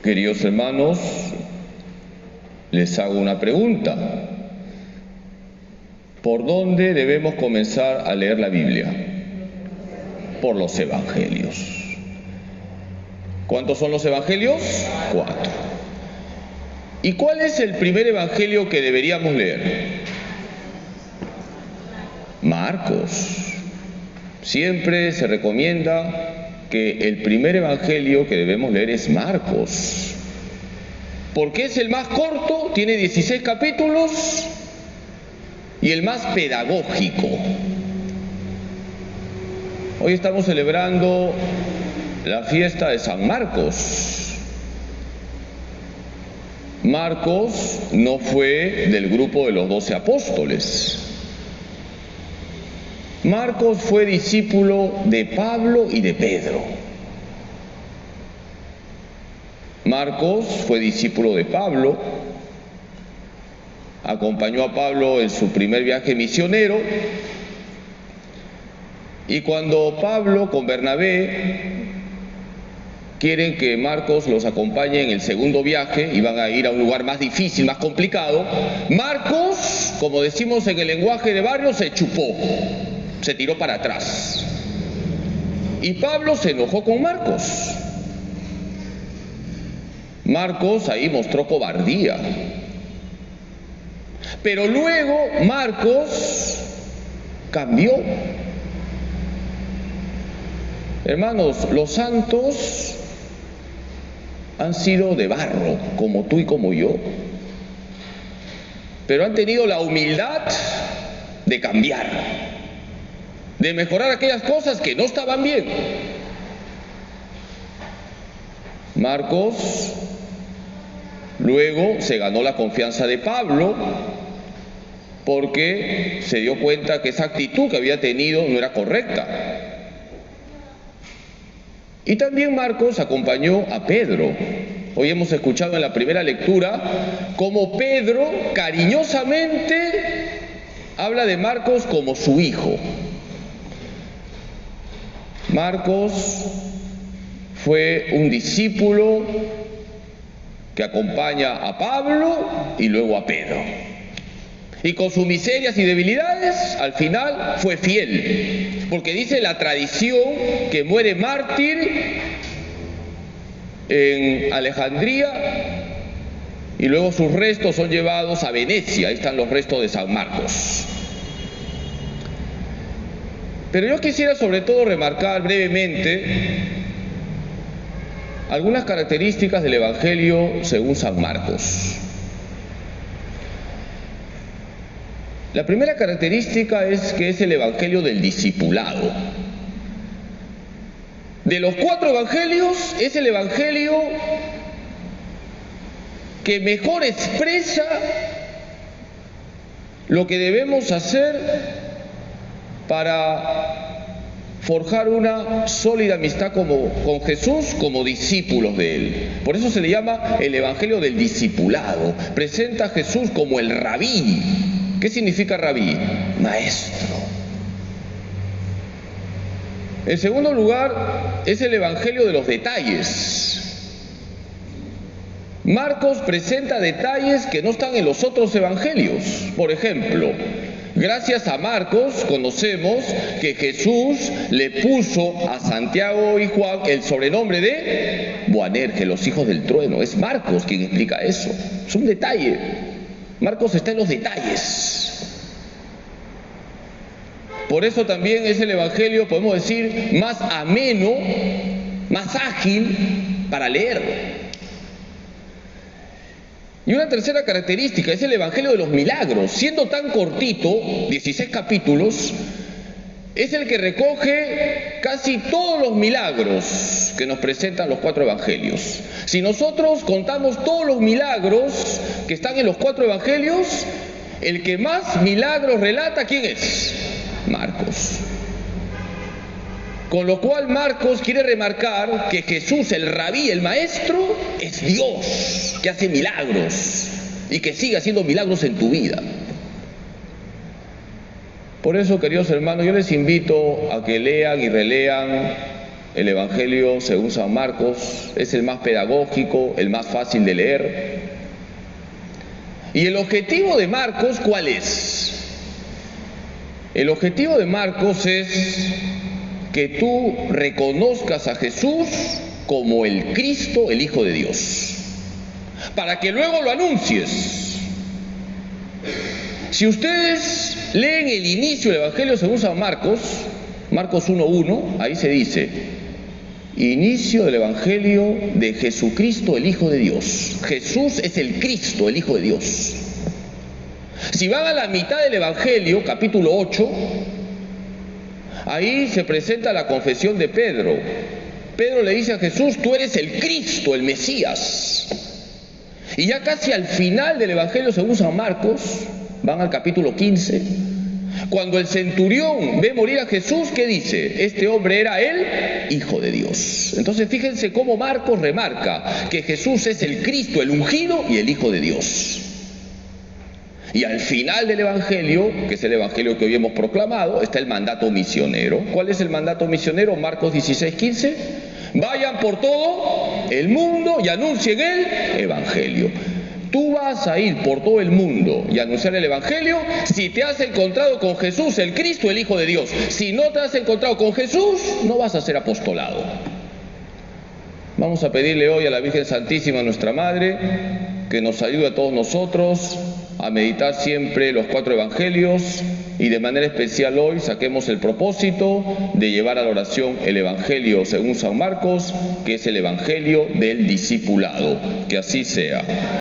Queridos hermanos, les hago una pregunta. ¿Por dónde debemos comenzar a leer la Biblia? Por los evangelios. ¿Cuántos son los evangelios? 4. ¿Y cuál es el primer evangelio que deberíamos leer? Marcos. Siempre se recomienda que el primer evangelio que debemos leer es Marcos, porque es el más corto, tiene 16 capítulos y el más pedagógico. Hoy estamos celebrando la fiesta de San Marcos. Marcos no fue del grupo de los 12 apóstoles. Marcos fue discípulo de Pablo y de Pedro. Marcos fue discípulo de Pablo, acompañó a Pablo en su primer viaje misionero, y cuando Pablo con Bernabé quieren que Marcos los acompañe en el segundo viaje y van a ir a un lugar más difícil, más complicado, Marcos, como decimos en el lenguaje de barrio, se chupó. Se tiró para atrás. Y Pablo se enojó con Marcos. Marcos ahí mostró cobardía. Pero luego Marcos cambió. Hermanos, los santos han sido de barro, como tú y como yo. Pero han tenido la humildad de cambiar, de mejorar aquellas cosas que no estaban bien. Marcos luego se ganó la confianza de Pablo porque se dio cuenta que esa actitud que había tenido no era correcta. Y también Marcos acompañó a Pedro. Hoy hemos escuchado en la primera lectura cómo Pedro cariñosamente habla de Marcos como su hijo. Marcos fue un discípulo que acompaña a Pablo y luego a Pedro. Y con sus miserias y debilidades, al final fue fiel. Porque dice la tradición que muere mártir en Alejandría y luego sus restos son llevados a Venecia. Ahí están los restos de San Marcos. Pero yo quisiera sobre todo remarcar brevemente algunas características del Evangelio según San Marcos. La primera característica es que es el Evangelio del discipulado. De los 4 evangelios es el Evangelio que mejor expresa lo que debemos hacer para forjar una sólida amistad con Jesús como discípulos de Él. Por eso se le llama el Evangelio del discipulado. Presenta a Jesús como el rabí. ¿Qué significa rabí? Maestro. En segundo lugar, es el Evangelio de los detalles. Marcos presenta detalles que no están en los otros evangelios. Por ejemplo, gracias a Marcos conocemos que Jesús le puso a Santiago y Juan el sobrenombre de Boanerges, los hijos del trueno. Es Marcos quien explica eso. Es un detalle. Marcos está en los detalles. Por eso también es el evangelio, podemos decir, más ameno, más ágil para leer. Y una tercera característica es el evangelio de los milagros. Siendo tan cortito, 16 capítulos, es el que recoge casi todos los milagros que nos presentan los 4 evangelios. Si nosotros contamos todos los milagros que están en los 4 evangelios, el que más milagros relata, ¿quién es? Marcos. Con lo cual Marcos quiere remarcar que Jesús, el rabí, el maestro, es Dios, que hace milagros y que sigue haciendo milagros en tu vida. Por eso, queridos hermanos, yo les invito a que lean y relean el Evangelio según San Marcos es el más pedagógico, el más fácil de leer. ¿Y el objetivo de Marcos cuál es? El objetivo de Marcos es que tú reconozcas a Jesús como el Cristo, el Hijo de Dios, para que luego lo anuncies. Si ustedes leen el inicio del Evangelio según San Marcos, Marcos 1:1, ahí se dice: inicio del Evangelio de Jesucristo, el Hijo de Dios. Jesús es el Cristo, el Hijo de Dios. Si van a la mitad del Evangelio, capítulo 8, ahí se presenta la confesión de Pedro. Pedro le dice a Jesús: tú eres el Cristo, el Mesías. Y ya casi al final del Evangelio según San Marcos, van al capítulo 15, cuando el centurión ve morir a Jesús, ¿qué dice? Este hombre era el Hijo de Dios. Entonces fíjense cómo Marcos remarca que Jesús es el Cristo, el ungido y el Hijo de Dios. Y al final del Evangelio, que es el Evangelio que hoy hemos proclamado, está el mandato misionero. ¿Cuál es el mandato misionero? Marcos 16:15. Vayan por todo el mundo y anuncien el Evangelio. Tú vas a ir por todo el mundo y anunciar el Evangelio si te has encontrado con Jesús, el Cristo, el Hijo de Dios. Si no te has encontrado con Jesús, no vas a ser apostolado. Vamos a pedirle hoy a la Virgen Santísima, nuestra Madre, que nos ayude a todos nosotros a meditar siempre los 4 evangelios, y de manera especial hoy saquemos el propósito de llevar a la oración el Evangelio según San Marcos, que es el Evangelio del discipulado. Que así sea.